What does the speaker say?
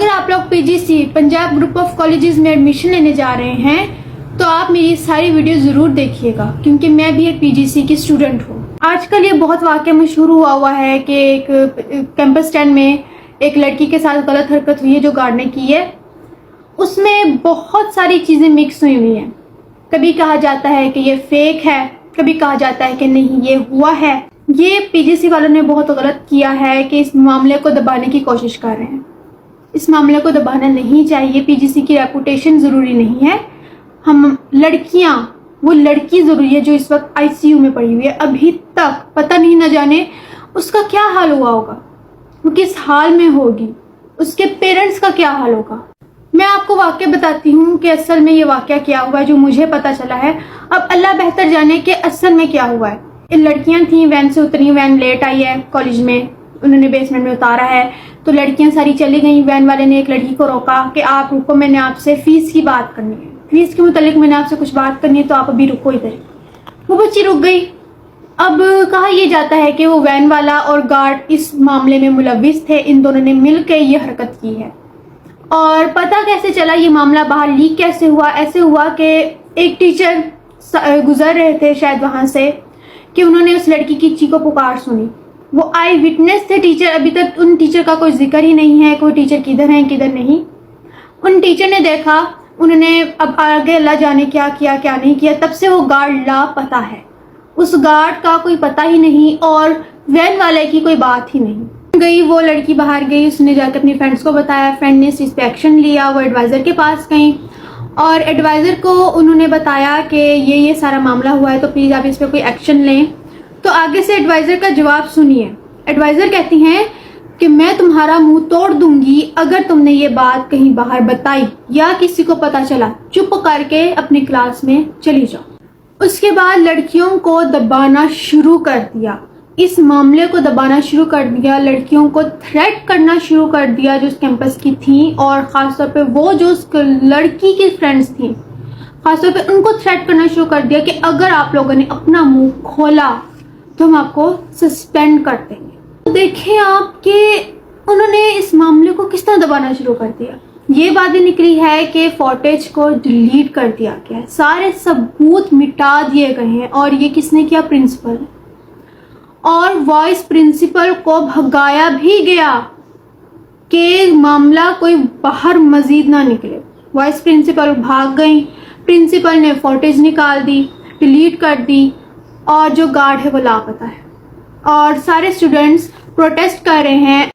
اگر آپ لوگ PGC Punjab group of colleges میں ایڈمیشن لینے جا رہے ہیں تو آپ میری ساری ویڈیو ضرور دیکھیے گا، کیونکہ میں بھی ایک PGC کی اسٹوڈنٹ ہوں۔ آج کل یہ بہت واقعہ مشہور ہوا ہے کہ ایک کیمپس اسٹینڈ میں ایک لڑکی کے ساتھ غلط حرکت ہوئی ہے جو گارڈ نے کی ہے۔ اس میں بہت ساری چیزیں مکس ہوئی ہیں۔ کبھی کہا جاتا ہے کہ یہ فیک ہے، کبھی کہا جاتا ہے کہ نہیں یہ ہوا ہے۔ یہ PGC والوں نے بہت غلط کیا ہے کہ اس معاملے کو دبانے کی کوشش کر رہے ہیں۔ اس معاملے کو دبانا نہیں چاہیے۔ PGC کی ریپوٹیشن ضروری نہیں ہے۔ ہم لڑکیاں، وہ لڑکی ضروری ہے جو اس وقت ICU میں پڑی ہوئی ہے، ابھی تک پتہ نہیں نہ جانے اس کا کیا حال ہوا ہوگا، وہ کس حال میں ہوگی، اس کے پیرنٹس کا کیا حال ہوگا۔ میں آپ کو واقعہ بتاتی ہوں کہ اصل میں یہ واقعہ کیا ہوا ہے جو مجھے پتہ چلا ہے۔ اب اللہ بہتر جانے کہ اصل میں کیا ہوا ہے۔ لڑکیاں تھیں، وین سے اتری، وین لیٹ آئی ہے کالج میں، انہوں نے بیسمنٹ میں اتارا ہے تو لڑکیاں ساری چلی گئیں۔ وین والے نے ایک لڑکی کو روکا کہ آپ رکو، میں نے آپ سے فیس کی بات کرنی ہے، فیس کے متعلق میں نے آپ سے کچھ بات کرنی ہے تو آپ ابھی رکو ادھر۔ وہ بچی رک گئی۔ اب کہا یہ جاتا ہے کہ وہ وین والا اور گارڈ اس معاملے میں ملوث تھے، ان دونوں نے مل کے یہ حرکت کی ہے۔ اور پتہ کیسے چلا یہ معاملہ باہر لیک کیسے ہوا؟ ایسے ہوا کہ ایک ٹیچر گزر رہے تھے شاید وہاں سے کہ انہوں نے اس لڑکی کی چیخو پکار سنی۔ وہ آئی وٹنس تھے ٹیچر، ابھی تک ان ٹیچر کا کوئی ذکر ہی نہیں ہے، کوئی ٹیچر کدھر ہیں کدھر نہیں۔ ان ٹیچر نے دیکھا، انہوں نے اب آگے اللہ جانے کیا کیا کیا نہیں کیا، تب سے وہ گارڈ لاپتہ ہے۔ اس گارڈ کا کوئی پتہ ہی نہیں اور وین والے کی کوئی بات ہی نہیں۔ گئی وہ لڑکی باہر گئی، اس نے جا کے اپنی فرینڈس کو بتایا، فرینڈ نے اس چیز پہ ایکشن لیا، وہ ایڈوائزر کے پاس گئیں اور ایڈوائزر کو انہوں نے بتایا کہ یہ سارا معاملہ ہوا ہے تو پلیز آپ اس پہ کوئی ایکشن لیں۔ تو آگے سے ایڈوائزر کا جواب سنیے۔ ایڈوائزر کہتی ہیں کہ میں تمہارا منہ توڑ دوں گی اگر تم نے یہ بات کہیں باہر بتائی یا کسی کو پتا چلا، چپ کر کے اپنی کلاس میں چلی جاؤ۔ اس کے بعد لڑکیوں کو دبانا شروع کر دیا، اس معاملے کو دبانا شروع کر دیا، لڑکیوں کو تھریٹ کرنا شروع کر دیا جو اس کیمپس کی تھیں، اور خاص طور پہ وہ جو اس لڑکی کی فرینڈس تھیں، خاص طور پہ ان کو تھریٹ کرنا شروع کر دیا کہ اگر آپ لوگوں نے اپنا منہ کھولا تو ہم آپ کو سسپینڈ کر دیں گے۔ دیکھیں آپ کہ انہوں نے اس معاملے کو کس طرح دبانا شروع کر دیا۔ یہ بات بھی نکلی ہے کہ فوٹیج کو ڈیلیٹ کر دیا گیا ہے، سارے ثبوت مٹا دیے گئے ہیں، اور یہ کس نے کیا؟ پرنسپل نے۔ اور وائس پرنسپل کو بھگایا بھی گیا کہ معاملہ کوئی باہر مزید نہ نکلے۔ وائس پرنسپل بھاگ گئیں، پرنسپل نے فوٹیج نکال دی، ڈیلیٹ کر دی، اور جو گارڈ ہے وہ لاپتہ ہے، اور سارے اسٹوڈنٹس پروٹیسٹ کر رہے ہیں۔